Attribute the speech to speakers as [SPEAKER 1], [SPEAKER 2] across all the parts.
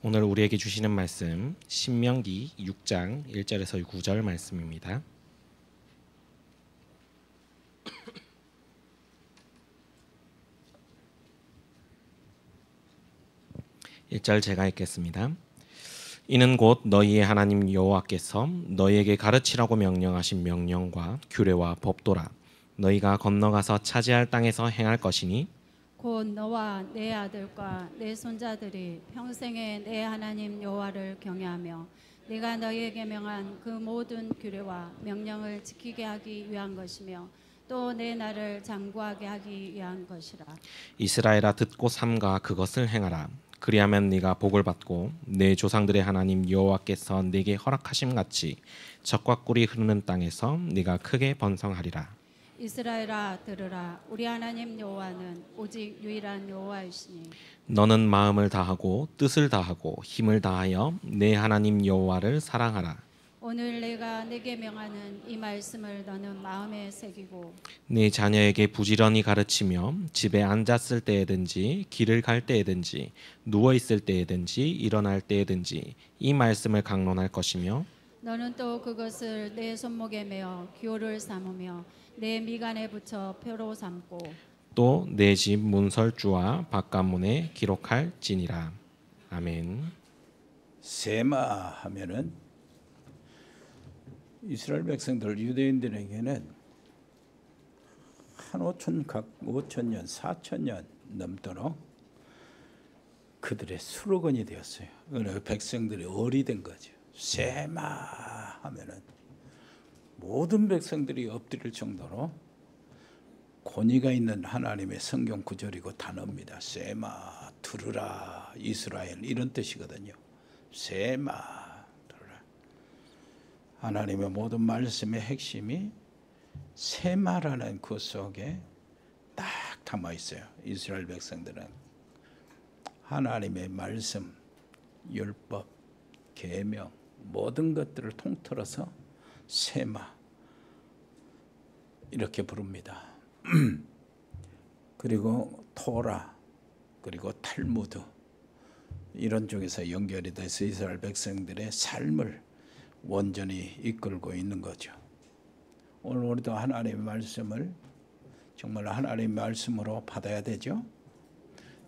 [SPEAKER 1] 오늘 우리에게 주시는 말씀 신명기 6장 1절에서 9절 말씀입니다. 1절 제가 읽겠습니다. 이는 곧 너희의 하나님 여호와께서 너희에게 가르치라고 명령하신 명령과 규례와 법도라. 너희가 건너가서 차지할 땅에서 행할 것이니
[SPEAKER 2] 곧 너와 내 아들과 내 손자들이 평생에 내 하나님 여호와를 경외하며 내가 너희에게 명한 그 모든 규례와 명령을 지키게 하기 위한 것이며 또 내 나를 장구하게 하기 위한 것이라.
[SPEAKER 1] 이스라엘아 듣고 삼가 그것을 행하라. 그리하면 네가 복을 받고 내 조상들의 하나님 여호와께서 네게 허락하심 같이 젖과 꿀이 흐르는 땅에서 네가 크게 번성하리라.
[SPEAKER 2] 이스라엘아 들으라. 우리 하나님 여호와는 오직 유일한 여호와이시니
[SPEAKER 1] 너는 마음을 다하고 뜻을 다하고 힘을 다하여 내 하나님 여호와를 사랑하라.
[SPEAKER 2] 오늘 내가 내게 명하는 이 말씀을 너는 마음에 새기고
[SPEAKER 1] 네 자녀에게 부지런히 가르치며 집에 앉았을 때에든지 길을 갈 때에든지 누워 있을 때에든지 일어날 때에든지 이 말씀을 강론할 것이며
[SPEAKER 2] 너는 또 그것을 내 손목에 메어 기호를 삼으며 내 미간에 붙여 표로 삼고
[SPEAKER 1] 또 내 집 문설주와 바깥문에 기록할지니라. 아멘.
[SPEAKER 3] 세마 하면은 이스라엘 백성들 유대인들에게는 한 5천년 4천년 넘도록 그들의 수로건이 되었어요. 그러나 백성들이 어리된 거죠. 세마 하면은 모든 백성들이 엎드릴 정도로 권위가 있는 하나님의 성경 구절이고 단어입니다. 세마 들으라 이스라엘 이런 뜻이거든요. 세마 들으라. 하나님의 모든 말씀의 핵심이 세마라는 그 속에 딱 담아 있어요. 이스라엘 백성들은 하나님의 말씀, 율법, 계명 모든 것들을 통틀어서 세마 이렇게 부릅니다. 그리고 토라 그리고 탈무드 이런 쪽에서 연결이 돼서 이스라엘 백성들의 삶을 온전히 이끌고 있는 거죠. 오늘 우리도 하나님의 말씀을 정말 하나님의 말씀으로 받아야 되죠.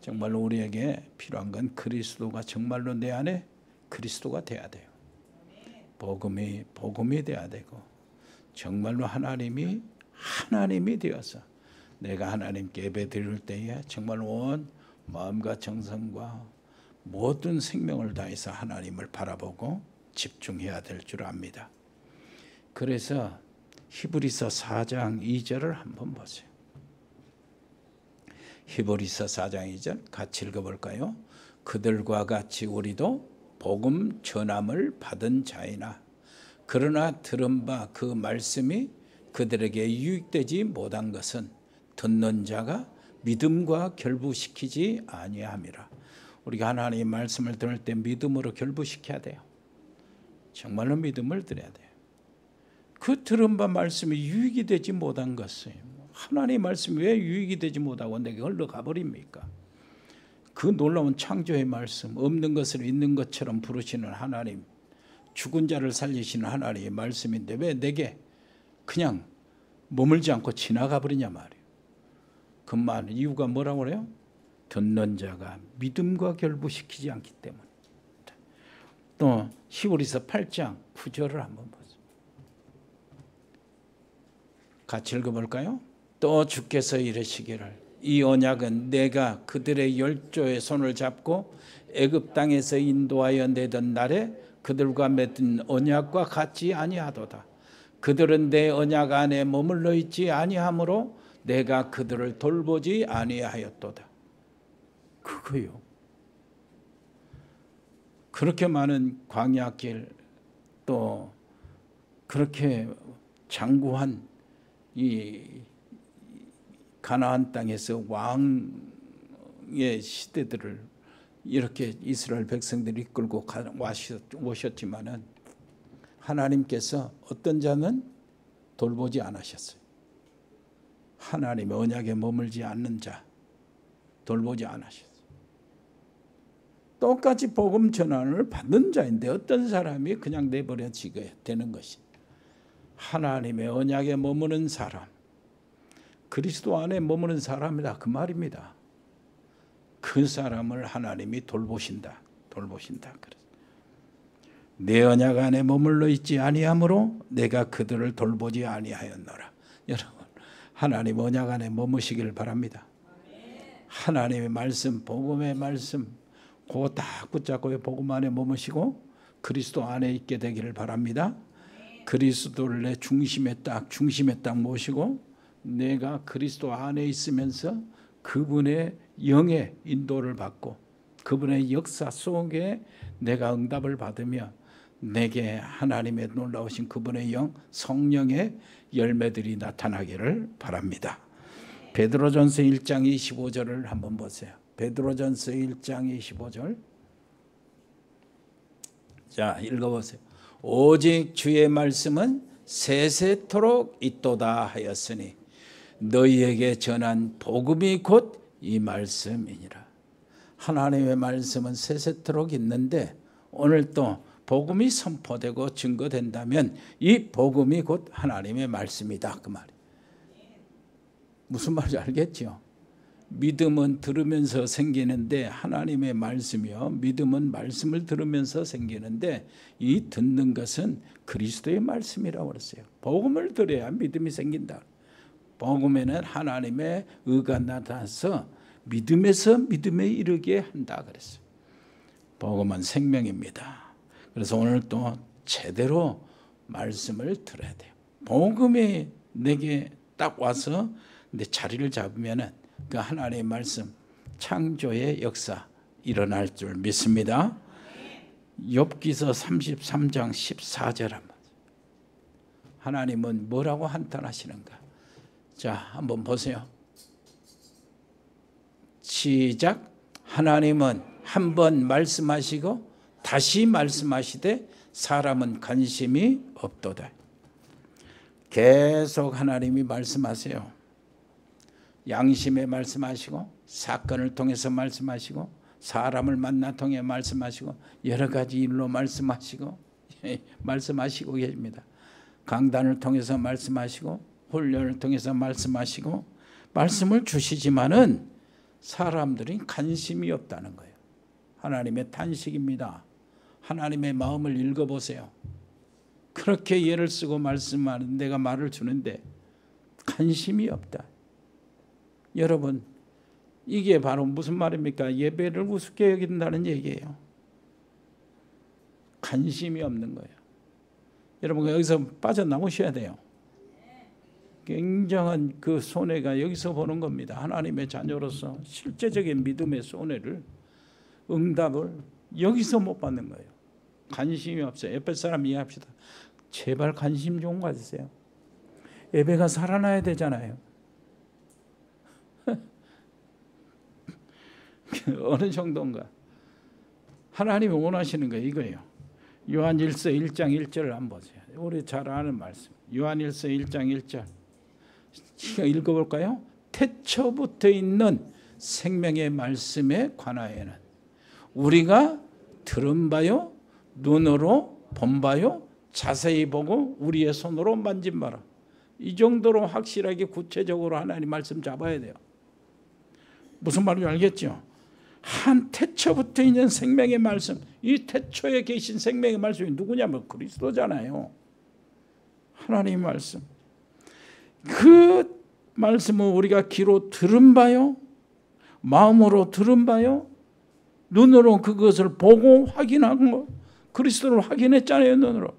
[SPEAKER 3] 정말로 우리에게 필요한 건 그리스도가 정말로 내 안에 그리스도가 돼야 돼요. 복음이 돼야 되고 정말로 하나님이 되어서 내가 하나님께 예배 드릴 때에 정말 온 마음과 정성과 모든 생명을 다해서 하나님을 바라보고 집중해야 될 줄 압니다. 그래서 히브리서 4장 2절을 한번 보세요. 히브리서 4장 2절 같이 읽어볼까요? 그들과 같이 우리도 복음 전함을 받은 자이나 그러나 들은 바 그 말씀이 그들에게 유익되지 못한 것은 듣는 자가 믿음과 결부시키지 아니함이라. 우리가 하나님의 말씀을 들을 때 믿음으로 결부시켜야 돼요. 정말로 믿음을 드려야 돼요. 그 들은 바 말씀이 유익이 되지 못한 것은 하나님의 말씀이 왜 유익이 되지 못하고 내게 흘러가 버립니까? 그 놀라운 창조의 말씀, 없는 것을 있는 것처럼 부르시는 하나님, 죽은 자를 살리시는 하나님의 말씀인데 왜 내게 그냥 머물지 않고 지나가 버리냐 말이에요. 그 말 이유가 뭐라고 그래요? 듣는 자가 믿음과 결부시키지 않기 때문에. 또 히브리서 8장 9절을 한번 보세요. 같이 읽어볼까요? 또 주께서 이르시기를 이 언약은 내가 그들의 열조의 손을 잡고 애굽 땅에서 인도하여 내던 날에 그들과 맺은 언약과 같지 아니하도다. 그들은 내 언약 안에 머물러 있지 아니하므로 내가 그들을 돌보지 아니하였도다. 그거요. 그렇게 많은 광야길 또 그렇게 장구한 이 가나안 땅에서 왕의 시대들을 이렇게 이스라엘 백성들이 이끌고 오셨지만은 하나님께서 어떤 자는 돌보지 않으셨어요. 하나님의 언약에 머물지 않는 자 돌보지 않으셨어요. 똑같이 복음 전환을 받는 자인데 어떤 사람이 그냥 내버려지게 되는 것이 하나님의 언약에 머무는 사람, 그리스도 안에 머무는 사람이다 그 말입니다. 그 사람을 하나님이 돌보신다. 그래서 내 언약 안에 머물러 있지 아니하므로 내가 그들을 돌보지 아니하였노라. 여러분, 하나님 언약 안에 머무시길 바랍니다. 하나님의 말씀, 복음의 말씀 그거 딱 붙잡고 복음 안에 머무시고 그리스도 안에 있게 되기를 바랍니다. 그리스도를 내 중심에 딱 모시고 내가 그리스도 안에 있으면서 그분의 영의 인도를 받고 그분의 역사 속에 내가 응답을 받으며 내게 하나님의 놀라우신 그분의 영, 성령의 열매들이 나타나기를 바랍니다. 베드로전서 1장 25절을 한번 보세요. 베드로전서 1장 25절. 자, 읽어보세요. 오직 주의 말씀은 세세토록 있도다 하였으니 너희에게 전한 복음이 곧 이 말씀이니라. 하나님의 말씀은 세세토록 있는데 오늘 또 복음이 선포되고 증거된다면 이 복음이 곧 하나님의 말씀이다 그 말이에요. 무슨 말인지 알겠죠? 믿음은 들으면서 생기는데 하나님의 말씀이요. 믿음은 말씀을 들으면서 생기는데 이 듣는 것은 그리스도의 말씀이라고 그랬어요. 복음을 들어야 믿음이 생긴다. 복음에는 하나님의 의가 나타나서 믿음에서 믿음에 이르게 한다 그랬어요. 복음은 생명입니다. 그래서 오늘 또 제대로 말씀을 들어야 돼요. 복음이 내게 딱 와서 내 자리를 잡으면은 그 하나님의 말씀, 창조의 역사 일어날 줄 믿습니다. 욥기서 33장 14절 한번. 하나님은 뭐라고 한탄하시는가? 자, 한번 보세요. 시작. 하나님은 한 번 말씀하시고 다시 말씀하시되 사람은 관심이 없도다. 계속 하나님이 말씀하세요. 양심에 말씀하시고 사건을 통해서 말씀하시고 사람을 만나 통해 말씀하시고 여러 가지 일로 말씀하시고 말씀하시고 계십니다. 강단을 통해서 말씀하시고 훈련을 통해서 말씀하시고 말씀을 주시지만은 사람들이 관심이 없다는 거예요. 하나님의 탄식입니다. 하나님의 마음을 읽어보세요. 그렇게 예를 쓰고 말씀하는 내가 말을 주는데 관심이 없다. 여러분, 이게 바로 무슨 말입니까? 예배를 우습게 여긴다는 얘기예요. 관심이 없는 거예요. 여러분, 여기서 빠져나오셔야 돼요. 굉장한 그 손해가 여기서 보는 겁니다. 하나님의 자녀로서 실제적인 믿음의 손해를, 응답을 여기서 못 받는 거예요. 관심이 없어요. 옆에 사람 이해합시다. 제발 관심 좀 가지세요. 예배가 살아나야 되잖아요. 어느 정도인가? 하나님이 원하시는 거 이거예요. 요한일서 1장 1절을 한번 보세요. 우리 잘 아는 말씀. 요한일서 1장 1절. 읽어볼까요? 태초부터 있는 생명의 말씀에 관하여는 우리가 들은 바요, 눈으로 본 바요, 자세히 보고 우리의 손으로 만진 바라. 이 정도로 확실하게 구체적으로 하나님 말씀 잡아야 돼요. 무슨 말인지 알겠죠? 한 태초부터 있는 생명의 말씀, 이 태초에 계신 생명의 말씀이 누구냐면 그리스도잖아요. 하나님의 말씀. 그 말씀은 우리가 귀로 들은 바요, 마음으로 들은 바요, 눈으로 그것을 보고 확인한 거. 그리스도를 확인했잖아요, 눈으로.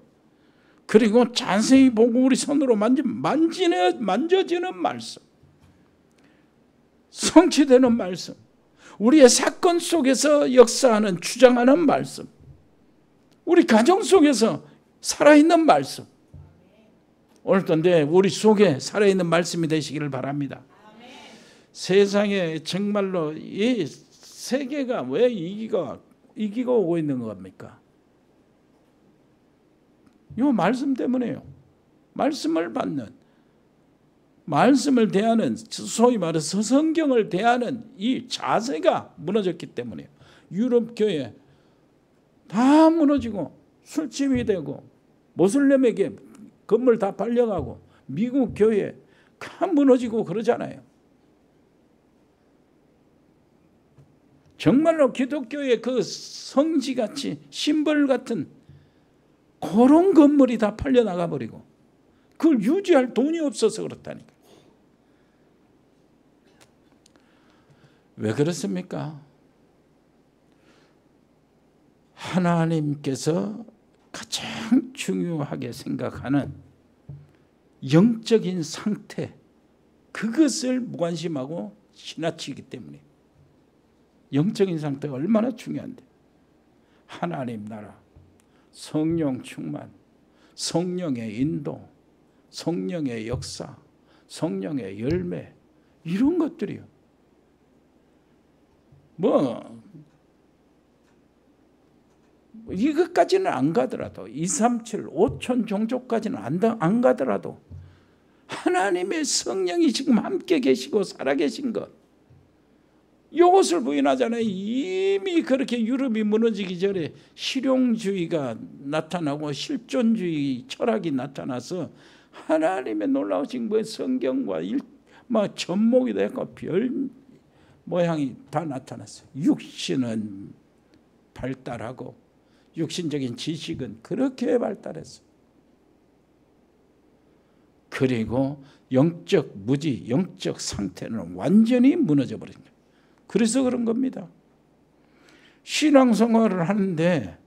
[SPEAKER 3] 그리고 자세히 보고 우리 손으로 만져지는 말씀, 성취되는 말씀, 우리의 사건 속에서 역사하는, 주장하는 말씀, 우리 가정 속에서 살아있는 말씀. 오늘도 우리 속에 살아있는 말씀이 되시기를 바랍니다. 세상에 정말로 이 세계가 왜 이기고 오고 있는 겁니까? 이 말씀 때문에요. 말씀을 받는, 말씀을 대하는, 소위 말해서 성경을 대하는 이 자세가 무너졌기 때문에요. 유럽 교회 다 무너지고 술집이 되고 모슬렘에게 건물 다 팔려가고 미국 교회 다 무너지고 그러잖아요. 정말로 기독교의 그 성지같이 심벌 같은 그런 건물이 다 팔려나가 버리고 그걸 유지할 돈이 없어서 그렇다니까. 왜 그렇습니까? 하나님께서 가장 중요하게 생각하는 영적인 상태, 그것을 무관심하고 지나치기 때문에. 영적인 상태가 얼마나 중요한데. 하나님 나라, 성령 충만, 성령의 인도, 성령의 역사, 성령의 열매, 이런 것들이요. 이것까지는 안 가더라도 237, 5천 종족까지는 안 가더라도 하나님의 성령이 지금 함께 계시고 살아계신 것, 이것을 부인하잖아요. 이미 그렇게 유럽이 무너지기 전에 실용주의가 나타나고 실존주의 철학이 나타나서 하나님의 놀라우신 그 성경과 막 접목이 되고 별 모양이 다 나타났어요. 육신은 발달하고 육신적인 지식은 그렇게 발달했어요. 그리고 영적 무지, 영적 상태는 완전히 무너져 버린 거예요. 그래서 그런 겁니다. 신앙생활을 하는데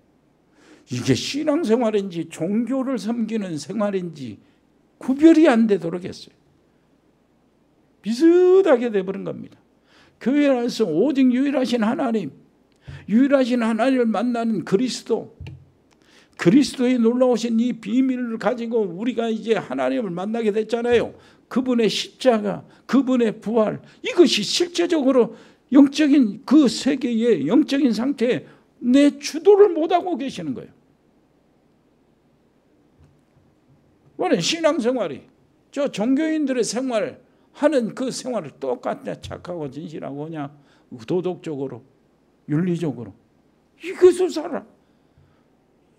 [SPEAKER 3] 이게 신앙생활인지 종교를 섬기는 생활인지 구별이 안 되도록 했어요. 비슷하게 돼버린 겁니다. 교회 안에서 오직 유일하신 하나님, 유일하신 하나님을 만나는 그리스도, 그리스도의 놀라우신 이 비밀을 가지고 우리가 이제 하나님을 만나게 됐잖아요. 그분의 십자가, 그분의 부활, 이것이 실제적으로 영적인 그 세계의 영적인 상태에 내 주도를 못하고 계시는 거예요. 원래 신앙생활이 저 종교인들의 생활하는 그 생활을 똑같냐, 착하고 진실하고 그냥 도덕적으로 윤리적으로 이것을 살아.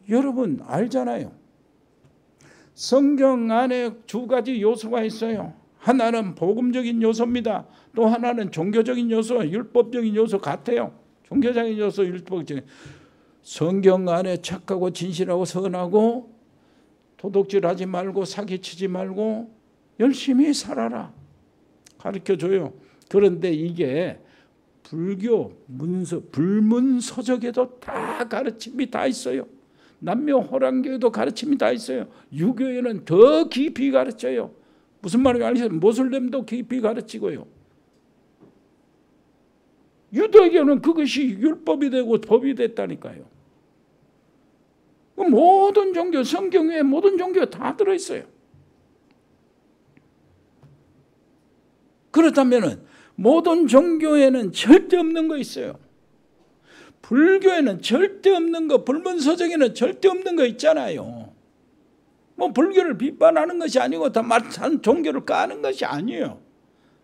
[SPEAKER 3] 여러분 알잖아요. 성경 안에 두 가지 요소가 있어요. 하나는 복음적인 요소입니다. 또 하나는 종교적인 요소, 율법적인 요소 같아요. 종교적인 요소, 율법적인. 성경 안에 착하고 진실하고 선하고 도둑질하지 말고 사기치지 말고 열심히 살아라 가르쳐줘요. 그런데 이게 불교 문서, 불문서적에도 다 가르침이 다 있어요. 남묘호랑교에도 가르침이 다 있어요. 유교에는 더 깊이 가르쳐요. 무슨 말인지 아세요? 모슬렘도 깊이 가르치고요. 유대교는 그것이 율법이 되고 법이 됐다니까요. 모든 종교, 성경에 모든 종교가 다 들어있어요. 그렇다면 모든 종교에는 절대 없는 거 있어요. 불교에는 절대 없는 거, 불문서적에는 절대 없는 거 있잖아요. 뭐 불교를 비판하는 것이 아니고 다 종교를 까는 것이 아니에요.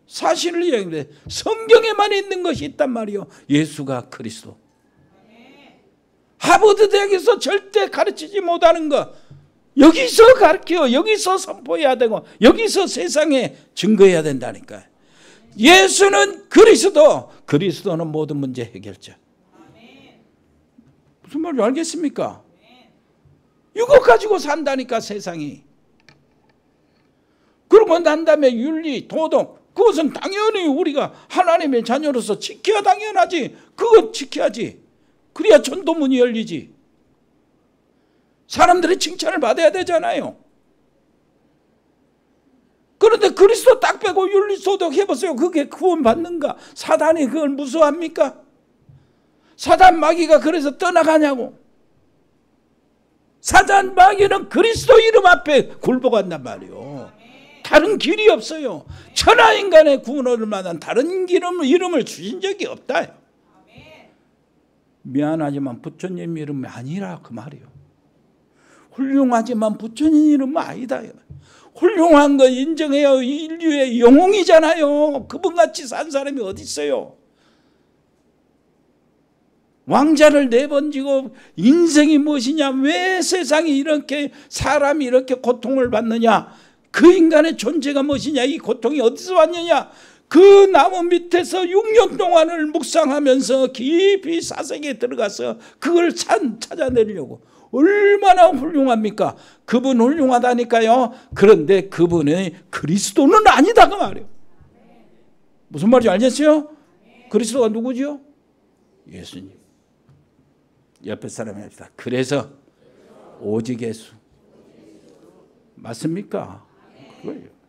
[SPEAKER 3] 사실을 얘기해. 성경에만 있는 것이 있단 말이에요. 예수가 그리스도. 하버드 대학에서 절대 가르치지 못하는 거 여기서 가르쳐, 여기서 선포해야 되고 여기서 세상에 증거해야 된다니까요. 예수는 그리스도, 그리스도는 모든 문제 해결자. 무슨 말인지 알겠습니까? 이거 가지고 산다니까 세상이. 그러고 난 다음에 윤리, 도덕, 그것은 당연히 우리가 하나님의 자녀로서 지켜야 당연하지. 그거 지켜야지. 그래야 전도문이 열리지. 사람들의 칭찬을 받아야 되잖아요. 그런데 그리스도 딱 빼고 윤리, 도덕 해보세요. 그게 구원받는가? 사단이 그걸 무서워합니까? 사단 마귀가 그래서 떠나가냐고. 사단 마귀는 그리스도 이름 앞에 굴복한단 말이에요. 다른 길이 없어요. 천하인간의 구원을 만한 다른 이름을 주신 적이 없다. 미안하지만 부처님 이름이 아니라 그 말이에요. 훌륭하지만 부처님 이름은 아니다. 훌륭한 거 인정해요. 인류의 영웅이잖아요. 그분같이 산 사람이 어디 있어요. 왕자를 내번지고 인생이 무엇이냐, 왜 세상이 이렇게 사람이 이렇게 고통을 받느냐, 그 인간의 존재가 무엇이냐, 이 고통이 어디서 왔느냐, 그 나무 밑에서 6년 동안을 묵상하면서 깊이 사색에 들어가서 그걸 찾아내려고. 얼마나 훌륭합니까? 그분 훌륭하다니까요. 그런데 그분의 그리스도는 아니다 그 말이에요. 무슨 말인지 알겠어요? 그리스도가 누구죠? 예수님. 옆에 사람이 합시다. 그래서 오직 예수. 맞습니까? 그거예요.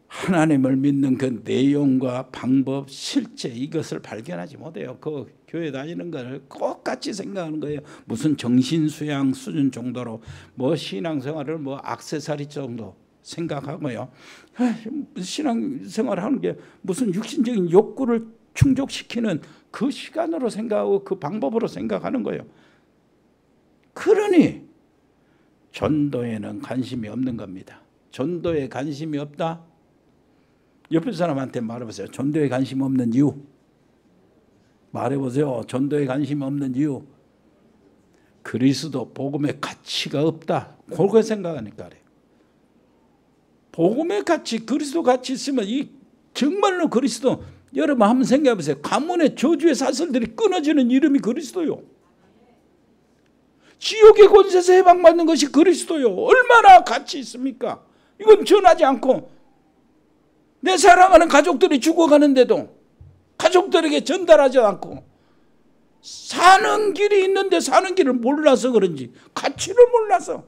[SPEAKER 3] 하나님을 믿는 그 내용과 방법, 실제 이것을 발견하지 못해요. 그 교회 다니는 걸 똑같이 생각하는 거예요. 무슨 정신수양 수준 정도로 뭐 신앙생활을 뭐 액세서리 정도 생각하고요. 신앙생활 하는 게 무슨 육신적인 욕구를 충족시키는 그 시간으로 생각하고 그 방법으로 생각하는 거예요. 그러니 전도에는 관심이 없는 겁니다. 전도에 관심이 없다? 옆에 사람한테 말해보세요. 전도에 관심 없는 이유. 말해보세요. 전도에 관심 없는 이유. 그리스도 복음의 가치가 없다. 그렇게 생각하니까 그래요. 복음의 가치, 그리스도 가치 있으면 이 정말로 그리스도, 여러분 한번 생각해보세요. 가문의 저주의 사슬들이 끊어지는 이름이 그리스도요. 지옥의 권세에서 해방받는 것이 그리스도요. 얼마나 가치 있습니까? 이건 전하지 않고 내 사랑하는 가족들이 죽어가는데도 가족들에게 전달하지 않고 사는 길이 있는데 사는 길을 몰라서 그런지, 가치를 몰라서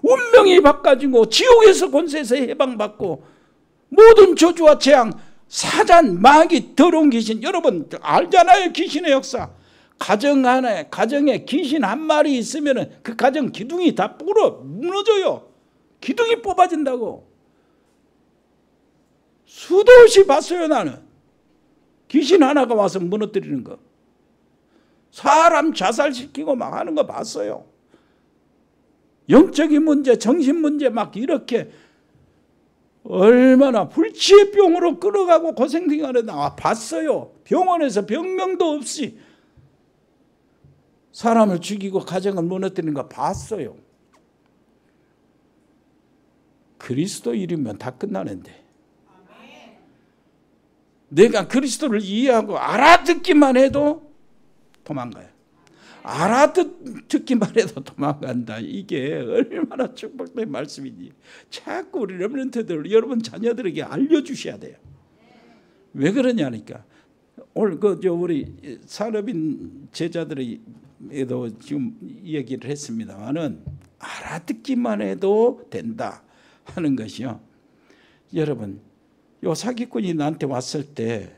[SPEAKER 3] 운명이 바꿔지고 지옥에서 권세에서 해방받고 모든 저주와 재앙, 사단, 마귀, 더러운 귀신, 여러분 알잖아요. 귀신의 역사. 가정 안에, 가정에 귀신 한 마리 있으면 그 가정 기둥이 다 무너져요. 기둥이 뽑아진다고. 수도 없이 봤어요. 나는 귀신 하나가 와서 무너뜨리는 거, 사람 자살시키고 막 하는 거 봤어요. 영적인 문제, 정신 문제 막 이렇게 얼마나 불치의 병으로 끌어가고 고생생활에 나와 봤어요. 병원에서 병명도 없이 사람을 죽이고 가정을 무너뜨리는 거 봤어요. 그리스도 이르면 다 끝나는데 내가 그리스도를 이해하고 알아듣기만 해도 도망가요. 알아듣기만 해도 도망간다. 이게 얼마나 축복된 말씀이니. 자꾸 우리 렘넌트들, 여러분 자녀들에게 알려주셔야 돼요. 왜 그러냐니까. 오늘 우리 산업인 제자들에도 지금 얘기를 했습니다만은 알아듣기만 해도 된다 하는 것이요. 여러분, 요 사기꾼이 나한테 왔을 때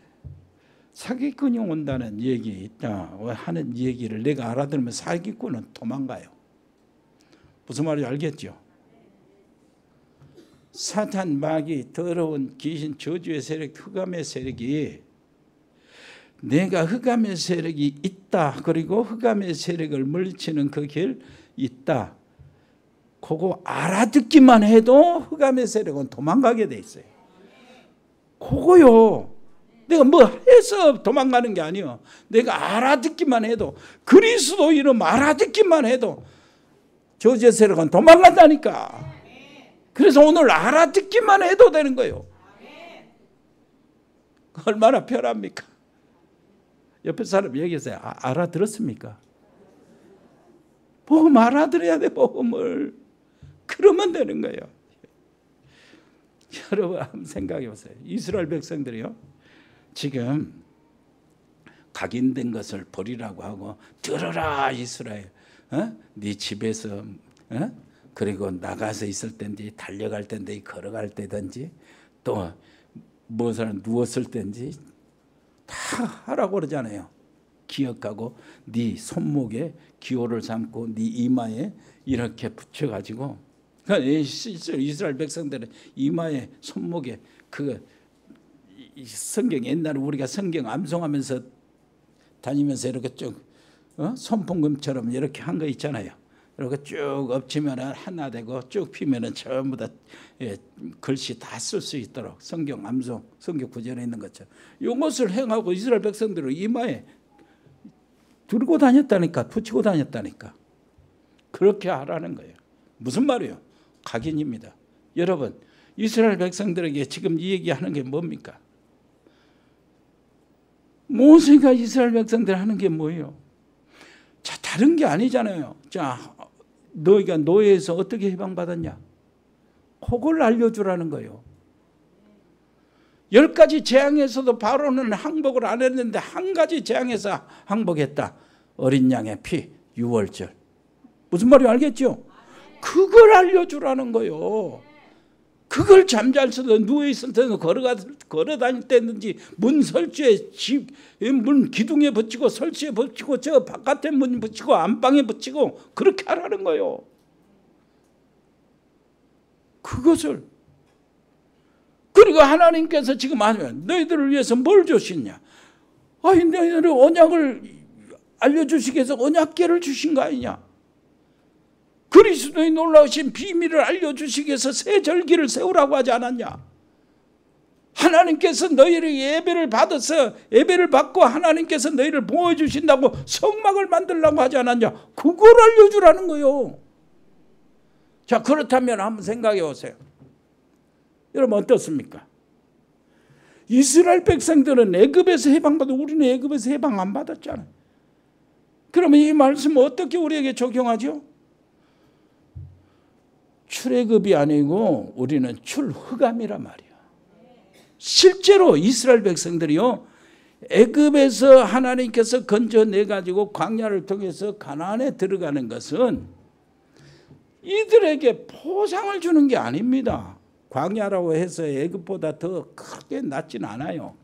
[SPEAKER 3] 사기꾼이 온다는 얘기 있다 하는 얘기를 내가 알아들으면 사기꾼은 도망가요. 무슨 말인지 알겠죠? 사탄, 마귀, 더러운 귀신, 저주의 세력, 흑암의 세력이, 내가 흑암의 세력이 있다, 그리고 흑암의 세력을 물리치는 그 길 있다, 그거 알아듣기만 해도 흑암의 세력은 도망가게 돼 있어요. 그거요. 내가 뭐 해서 도망가는 게 아니요. 내가 알아듣기만 해도, 그리스도 이름 알아듣기만 해도 저주의 세력은 도망간다니까. 그래서 오늘 알아듣기만 해도 되는 거예요. 얼마나 편합니까? 옆에 사람 얘기했어요. 알아들었습니까? 복음 알아들어야 돼. 복음을. 그러면 되는 거예요. 여러분 한번 생각해 보세요. 이스라엘 백성들이요, 지금 각인된 것을 버리라고 하고, 들어라 이스라엘, 네 집에서 그리고 나가서 있을 때인지 달려갈 때인지 걸어갈 때든지 또 무엇을 누웠을 때인지 다 하라고 그러잖아요. 기억하고 네 손목에 기호를 삼고 네 이마에 이렇게 붙여가지고, 그러니까 이스라엘 백성들은 이마에 손목에 그 성경, 옛날에 우리가 성경 암송하면서 다니면서 이렇게 쭉 손풍금처럼 이렇게 한 거 있잖아요. 이렇게 쭉 엎치면 하나 되고 쭉 피면 전부 다 글씨 다 쓸 수 있도록 성경 암송, 성경 구절에 있는 것처럼 이것을 행하고 이스라엘 백성들은 이마에 들고 다녔다니까, 붙이고 다녔다니까. 그렇게 하라는 거예요. 무슨 말이에요? 각인입니다. 여러분, 이스라엘 백성들에게 지금 이 얘기하는 게 뭡니까? 모세가 이스라엘 백성들 하는 게 뭐예요? 자, 다른 게 아니잖아요. 자, 너희가 노예에서 어떻게 해방받았냐? 그걸 알려주라는 거예요. 10가지 재앙에서도 바로는 항복을 안 했는데 한 가지 재앙에서 항복했다. 어린 양의 피, 유월절. 무슨 말인지 알겠죠? 그걸 알려주라는 거예요. 그걸 잠잘 수도 누워있을 때는 걸어다닐 때든지 문 설치에 문 기둥에 붙이고 설치에 붙이고 저 바깥에 문 붙이고 안방에 붙이고 그렇게 하라는 거예요. 그것을. 그리고 하나님께서 지금 하면 너희들을 위해서 뭘 주시냐? 아니 너희들은 언약을 알려주시기 위해서 언약궤를 주신 거 아니냐? 그리스도의 놀라우신 비밀을 알려주시기 위해서 새 절기를 세우라고 하지 않았냐? 하나님께서 너희를 예배를 받고 하나님께서 너희를 보호해주신다고 성막을 만들라고 하지 않았냐? 그걸 알려주라는 거예요. 자, 그렇다면 한번 생각해 보세요. 여러분 어떻습니까? 이스라엘 백성들은 애굽에서 해방받고 우리는 애굽에서 해방 안 받았잖아요. 그러면 이 말씀은 어떻게 우리에게 적용하죠? 출애굽이 아니고 우리는 출흑암이란 말이야. 실제로 이스라엘 백성들이요, 애굽에서 하나님께서 건져내 가지고 광야를 통해서 가나안에 들어가는 것은 이들에게 포상을 주는 게 아닙니다. 광야라고 해서 애굽보다 더 크게 낫진 않아요.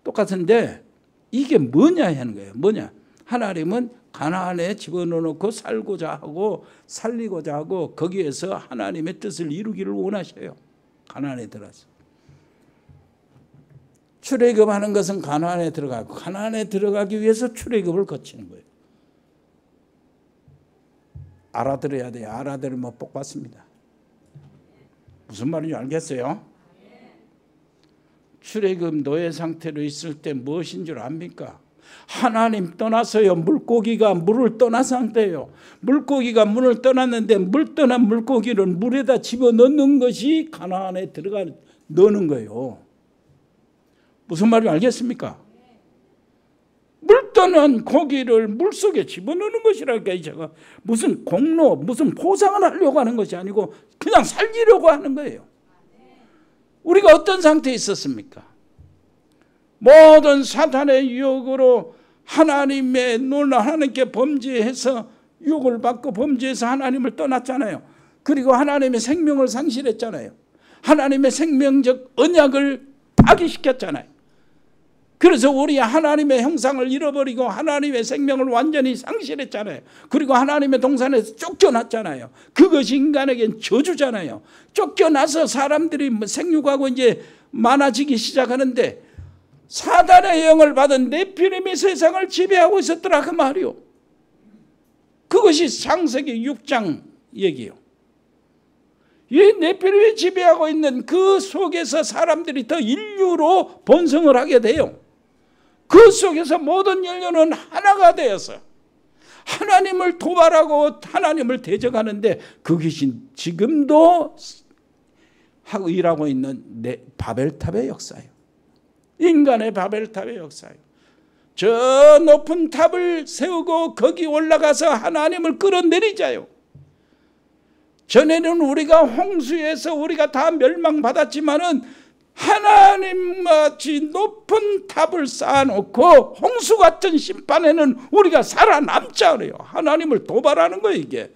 [SPEAKER 3] 똑같은데 이게 뭐냐 하는 거예요. 뭐냐? 하나님은 가나안에 집어넣고 살고자 하고 살리고자 하고 거기에서 하나님의 뜻을 이루기를 원하셔요. 가나안에 들어가서. 출애굽하는 것은 가나안에 들어가고 가나안에 들어가기 위해서 출애굽을 거치는 거예요. 알아들어야 돼요. 알아들으면 복 받습니다. 무슨 말인지 알겠어요? 출애굽 노예 상태로 있을 때 무엇인 줄 압니까? 하나님 떠나서요, 물고기가 물을 떠난 상태예요. 물고기가 물을 떠났는데 물 떠난 물고기를 물에다 집어넣는 것이 가나안에 들어가 넣는 거예요. 무슨 말인지 알겠습니까? 물 떠난 고기를 물속에 집어넣는 것이라니까. 제가 무슨 공로, 무슨 포상을 하려고 하는 것이 아니고 그냥 살리려고 하는 거예요. 우리가 어떤 상태에 있었습니까? 모든 사탄의 유혹으로 하나님께 범죄해서 유혹을 받고 범죄해서 하나님을 떠났잖아요. 그리고 하나님의 생명을 상실했잖아요. 하나님의 생명적 언약을 파기시켰잖아요. 그래서 우리 하나님의 형상을 잃어버리고 하나님의 생명을 완전히 상실했잖아요. 그리고 하나님의 동산에서 쫓겨났잖아요. 그것이 인간에겐 저주잖아요. 쫓겨나서 사람들이 생육하고 이제 많아지기 시작하는데 사단의 영을 받은 네피림이 세상을 지배하고 있었더라 그 말이요. 그것이 창세기 6장 얘기예요. 이 네피림이 지배하고 있는 그 속에서 사람들이 더 인류로 번성을 하게 돼요. 그 속에서 모든 인류는 하나가 되어서 하나님을 도발하고 하나님을 대적하는데 그것이 지금도 하고 일하고 있는 바벨탑의 역사예요. 인간의 바벨탑의 역사예요. 저 높은 탑을 세우고 거기 올라가서 하나님을 끌어내리자요. 전에는 우리가 홍수에서 우리가 다 멸망받았지만은 하나님같이 높은 탑을 쌓아놓고 홍수 같은 심판에는 우리가 살아남자 그래요. 하나님을 도발하는 거예요. 이게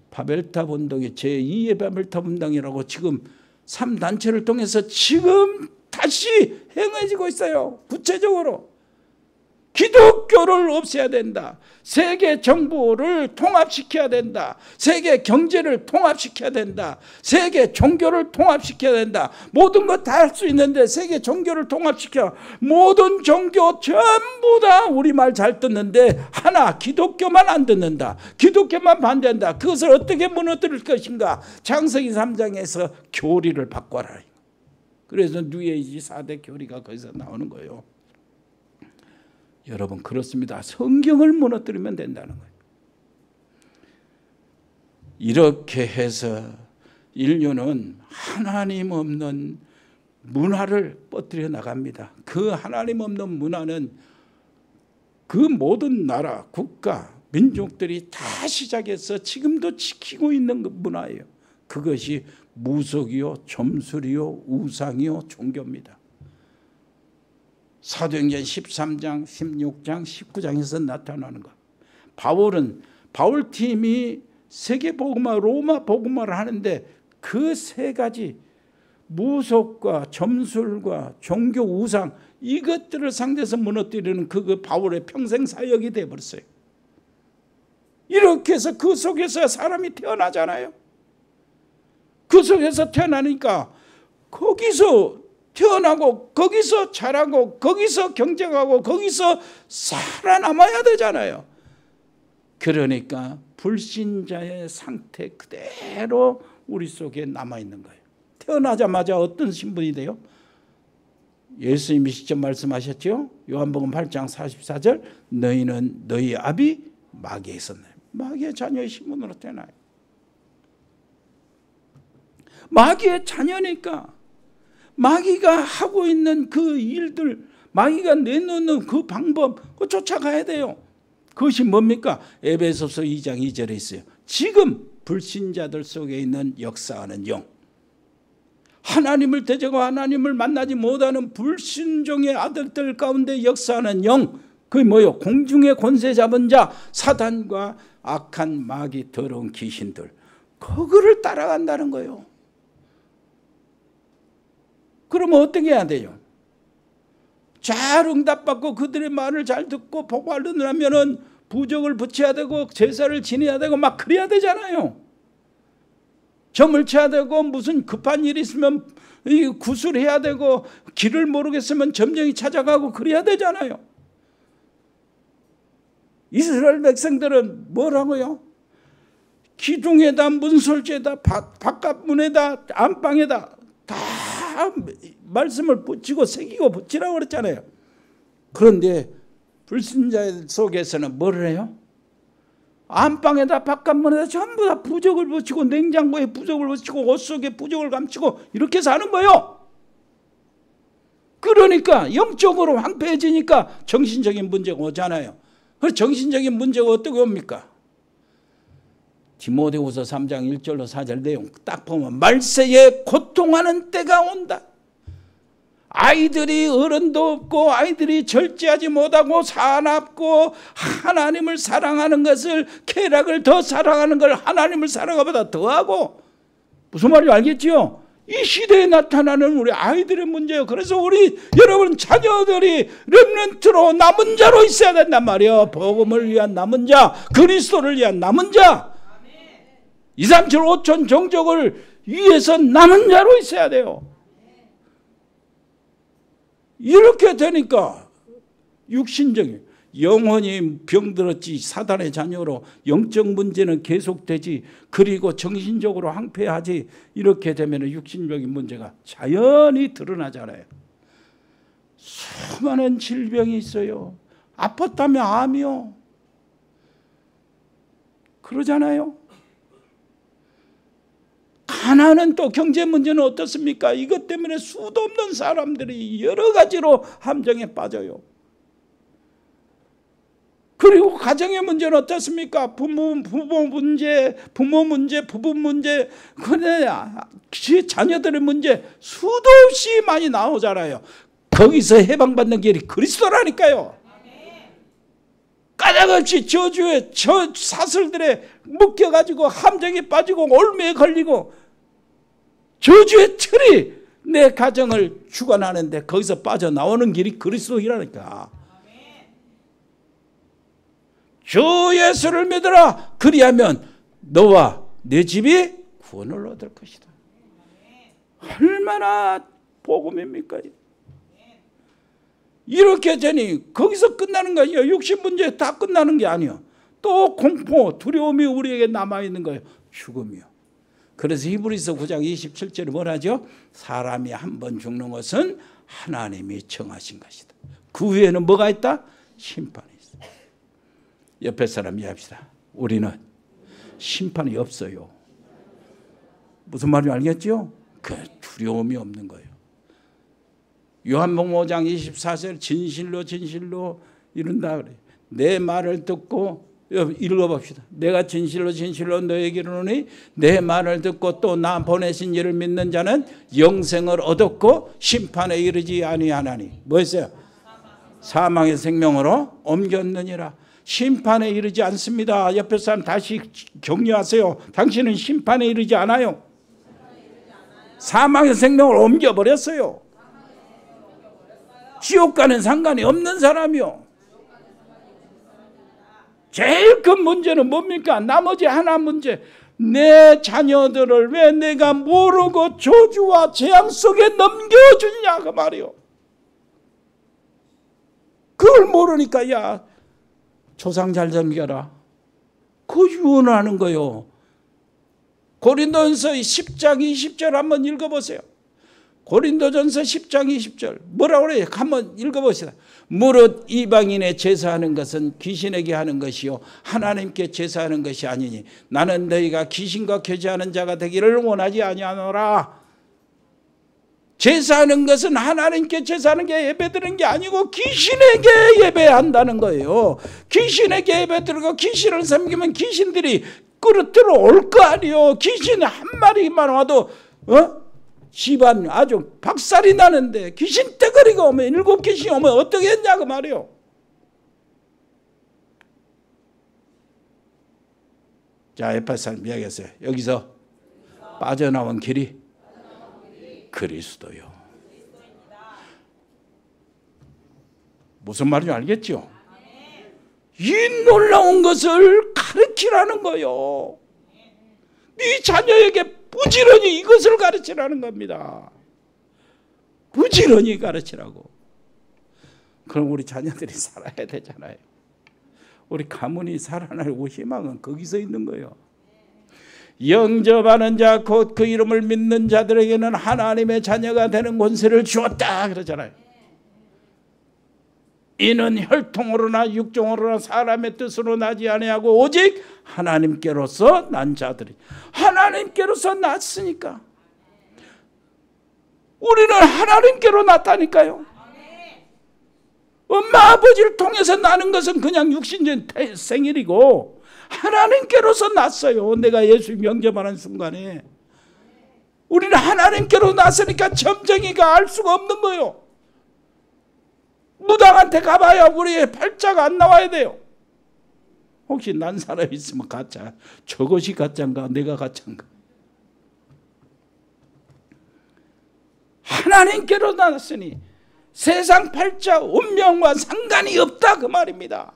[SPEAKER 3] 바벨탑 운동이 제2의 바벨탑 운동이라고 지금 3단체를 통해서 지금 다시 행해지고 있어요. 구체적으로 기독교를 없애야 된다. 세계 정부를 통합시켜야 된다. 세계 경제를 통합시켜야 된다. 세계 종교를 통합시켜야 된다. 모든 것 다 할 수 있는데 세계 종교를 통합시켜. 모든 종교 전부 다 우리 말 잘 듣는데 하나 기독교만 안 듣는다. 기독교만 반대한다. 그것을 어떻게 무너뜨릴 것인가? 창세기 3장에서 교리를 바꿔라. 그래서 뉴에이지 4대 교리가 거기서 나오는 거예요. 여러분 그렇습니다. 성경을 무너뜨리면 된다는 거예요. 이렇게 해서 인류는 하나님 없는 문화를 뻗들여 나갑니다. 그 하나님 없는 문화는 그 모든 나라, 국가, 민족들이 다 시작해서 지금도 지키고 있는 문화예요. 그것이 무속이요, 점술이요, 우상이요, 종교입니다. 사도행전 13장, 16장, 19장에서 나타나는 것. 바울팀이 세계복음화, 로마 복음화를 하는데 그 세 가지 무속과 점술과 종교 우상 이것들을 상대해서 무너뜨리는 그 바울의 평생 사역이 되어버렸어요. 이렇게 해서 그 속에서 사람이 태어나잖아요. 그 속에서 태어나니까 거기서 태어나고 거기서 자라고 거기서 경쟁하고 거기서 살아남아야 되잖아요. 그러니까 불신자의 상태 그대로 우리 속에 남아있는 거예요. 태어나자마자 어떤 신분이 돼요? 예수님이 직접 말씀하셨죠. 요한복음 8장 44절 너희는 너희 아비 마귀에서 나요. 마귀의 자녀의 신분으로 태어나요. 마귀의 자녀니까 마귀가 하고 있는 그 일들, 마귀가 내놓는 그 방법 그거 쫓아가야 돼요. 그것이 뭡니까? 에베소서 2장 2절에 있어요. 지금 불신자들 속에 있는 역사하는 영, 하나님을 대적하고 하나님을 만나지 못하는 불신종의 아들들 가운데 역사하는 영, 그게 뭐예요? 공중의 권세 잡은 자, 사단과 악한 마귀 더러운 귀신들, 그거를 따라간다는 거예요. 그러면 어떻게 해야 돼요? 잘 응답받고 그들의 말을 잘 듣고 보고 알려면 부적을 붙여야 되고 제사를 지내야 되고 막 그래야 되잖아요. 점을 쳐야 되고 무슨 급한 일이 있으면 구술해야 되고 길을 모르겠으면 점쟁이 찾아가고 그래야 되잖아요. 이스라엘 백성들은 뭐라고요? 기둥에다 문설주에다 바깥 문에다 안방에다 다 말씀을 붙이고 새기고 붙이라고 그랬잖아요. 그런데 불신자 속에서는 뭐를 해요? 안방에다 바깥문에다 전부 다 부적을 붙이고 냉장고에 부적을 붙이고 옷 속에 부적을 감추고 이렇게 사는 거예요. 그러니까 영적으로 황폐해지니까 정신적인 문제가 오잖아요. 그 정신적인 문제가 어떻게 옵니까? 디모데후서 3장 1절로 4절 내용 딱 보면 말세에 고통하는 때가 온다. 아이들이 어른도 없고 아이들이 절제하지 못하고 사납고 하나님을 사랑하는 것을 쾌락을 더 사랑하는 걸 하나님을 사랑하보다 더하고 무슨 말인지 알겠지요? 이 시대에 나타나는 우리 아이들의 문제예요. 그래서 우리 여러분 자녀들이 렘넌트로 남은 자로 있어야 된단 말이에요. 복음을 위한 남은 자, 그리스도를 위한 남은 자, 2, 3, 7, 5천 종족을 위해서 남은 자로 있어야 돼요. 이렇게 되니까 육신적인 영혼이 병들었지 사단의 자녀로 영적 문제는 계속되지 그리고 정신적으로 황폐하지 이렇게 되면 육신적인 문제가 자연히 드러나잖아요. 수많은 질병이 있어요. 아팠다면 암이요. 그러잖아요. 가난은 또 경제 문제는 어떻습니까? 이것 때문에 수도 없는 사람들이 여러 가지로 함정에 빠져요. 그리고 가정의 문제는 어떻습니까? 부모 문제, 부부 문제, 그래 자녀들의 문제 수도 없이 많이 나오잖아요. 거기서 해방받는 길이 그리스도라니까요. 까닭없이 저주에 저 사슬들에 묶여가지고 함정에 빠지고 올매에 걸리고 저주의 틀이 내 가정을 주관하는데 거기서 빠져나오는 길이 그리스도이라니까. 주 예수를 믿으라. 그리하면 너와 내 집이 구원을 얻을 것이다. 얼마나 복음입니까? 이렇게 되니 거기서 끝나는 거예요. 육신 문제 다 끝나는 게 아니에요. 또 공포, 두려움이 우리에게 남아있는 거예요. 죽음이요. 그래서 히브리서 9장 27절에 뭐라죠? 사람이 한 번 죽는 것은 하나님이 정하신 것이다. 그 후에는 뭐가 있다? 심판이 있어요. 옆에 사람 이해합시다. 우리는 심판이 없어요. 무슨 말인지 알겠죠? 그 두려움이 없는 거예요. 요한복음 5장 24절 진실로 진실로 이른다 그래요. 내 말을 듣고 읽어봅시다. 내가 진실로 진실로 너에게 이르노니 내 말을 듣고 또 나 보내신 이를 믿는 자는 영생을 얻었고 심판에 이르지 아니하나니 뭐였어요? 사망의 생명으로 옮겼느니라. 심판에 이르지 않습니다. 옆에 사람 다시 격려하세요. 당신은 심판에 이르지 않아요. 사망의 생명을 옮겨버렸어요. 지옥과는 상관이 없는 사람이요. 제일 큰 문제는 뭡니까? 나머지 하나 문제. 내 자녀들을 왜 내가 모르고 저주와 재앙 속에 넘겨주냐 그 말이요. 그걸 모르니까 야 조상 잘 섬겨라. 그 유언하는 거요. 고린도전서 10장 20절 한번 읽어보세요. 고린도전서 10장 20절 뭐라고 그래요? 한번 읽어보시다. 무릇 이방인의 제사하는 것은 귀신에게 하는 것이요 하나님께 제사하는 것이 아니니 나는 너희가 귀신과 교제하는 자가 되기를 원하지 아니하노라. 제사하는 것은 하나님께 제사하는 게 예배드리는 게 아니고 귀신에게 예배한다는 거예요. 귀신에게 예배드리고 귀신을 섬기면 귀신들이 끌어들어올 거 아니에요. 귀신 한 마리만 와도 집안 아주 박살이 나는데 귀신 떼거리가 오면 7귀신이 오면 어떻게 했냐 그 말이에요. 자, 에파스 사람 이야기했어요. 여기서 빠져나온 길이 그리스도요. 무슨 말인지 알겠죠? 이 놀라운 것을 가르치라는 거요. 네 자녀에게 부지런히 이것을 가르치라는 겁니다. 부지런히 가르치라고. 그럼 우리 자녀들이 살아야 되잖아요. 우리 가문이 살아나고 희망은 거기서 있는 거예요. 영접하는 자 곧 그 이름을 믿는 자들에게는 하나님의 자녀가 되는 권세를 주었다 그러잖아요. 이는 혈통으로나 육종으로나 사람의 뜻으로 나지 아니하고 오직 하나님께로서 난 자들이. 하나님께로서 났으니까. 우리는 하나님께로 났다니까요. 엄마 아버지를 통해서 나는 것은 그냥 육신적인 생일이고 하나님께로서 났어요. 내가 예수 영접하는 순간에 우리는 하나님께로 났으니까 점쟁이가 알 수가 없는 거예요. 무당한테 가봐야 우리의 팔자가 안 나와야 돼요. 혹시 난 사람 있으면 가짜. 저것이 가짜인가 내가 가짜인가. 하나님께로 났으니 세상 팔자 운명과 상관이 없다 그 말입니다.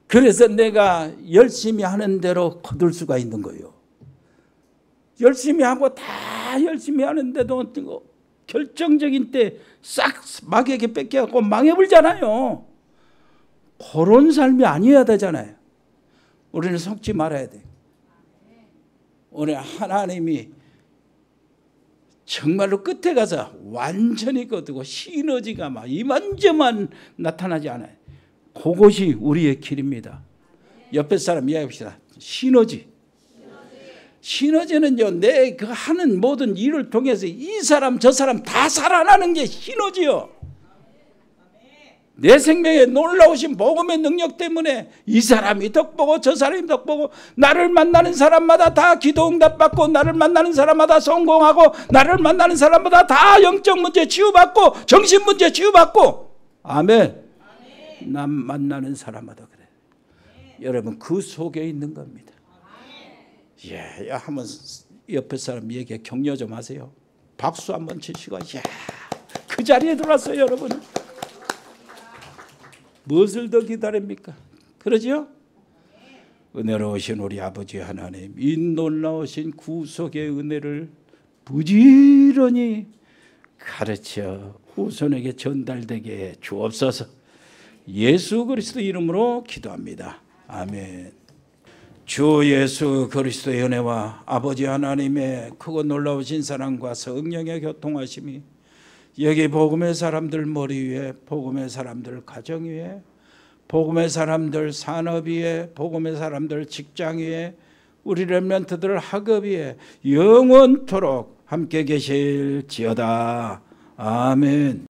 [SPEAKER 3] 그래서 내가 열심히 하는 대로 거둘 수가 있는 거예요. 열심히 하고 다 열심히 하는데도 결정적인 때 싹 마귀에게 뺏겨갖고 망해버리잖아요. 그런 삶이 아니어야 되잖아요. 우리는 속지 말아야 돼. 오늘 하나님이 정말로 끝에 가서 완전히 거두고 시너지가 막 이만저만 나타나지 않아요. 그것이 우리의 길입니다. 옆에 사람 이야기합시다. 시너지. 시너지는요, 내 그 하는 모든 일을 통해서 이 사람 저 사람 다 살아나는 게 시너지요. 내 생명에 놀라우신 복음의 능력 때문에 이 사람이 덕보고 저 사람이 덕보고 나를 만나는 사람마다 다 기도 응답받고 나를 만나는 사람마다 성공하고 나를 만나는 사람마다 다 영적 문제 치유받고 정신 문제 치유받고 아멘. 남 만나는 사람마다 그래. 여러분 그 속에 있는 겁니다. 예, 한번 옆에 사람 얘기해 격려 좀 하세요. 박수 한번 치시고, 야, 그 자리에 들어왔어요, 여러분. 무엇을 더 기다립니까? 그러죠? 은혜로우신 우리 아버지 하나님, 이 놀라우신 구속의 은혜를 부지런히 가르쳐 후손에게 전달되게 주옵소서. 예수 그리스도 이름으로 기도합니다. 아멘. 주 예수 그리스도의 은혜와 아버지 하나님의 크고 놀라우신 사랑과 성령의 교통하심이 여기 복음의 사람들 머리 위에, 복음의 사람들 가정 위에, 복음의 사람들 산업 위에, 복음의 사람들 직장 위에, 우리 렘넌트들 학업 위에 영원토록 함께 계실지어다. 아멘.